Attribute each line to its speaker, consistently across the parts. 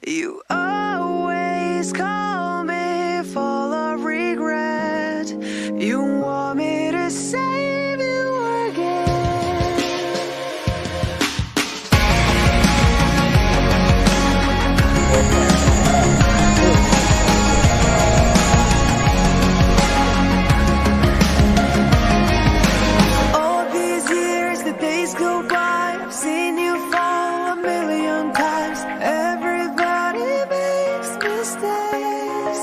Speaker 1: You always call me full of regret. You want me to save you again. All these years, the days go by. I've seen you fall a million times. Everybody makes mistakes.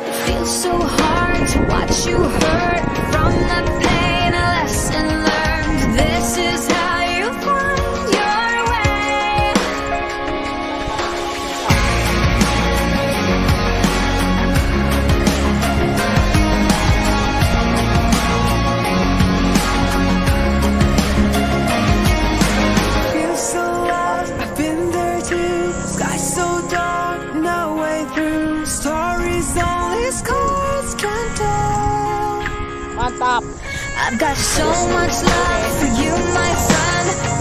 Speaker 2: It feels so hard to watch you hurt. From the pain, a lesson learned. This is how you find your way.
Speaker 1: Feel so lost, I've been there too. Sky so dark, no way through. Stories only scars can tell.
Speaker 3: Mantap.
Speaker 2: I've got so much love for you, my son.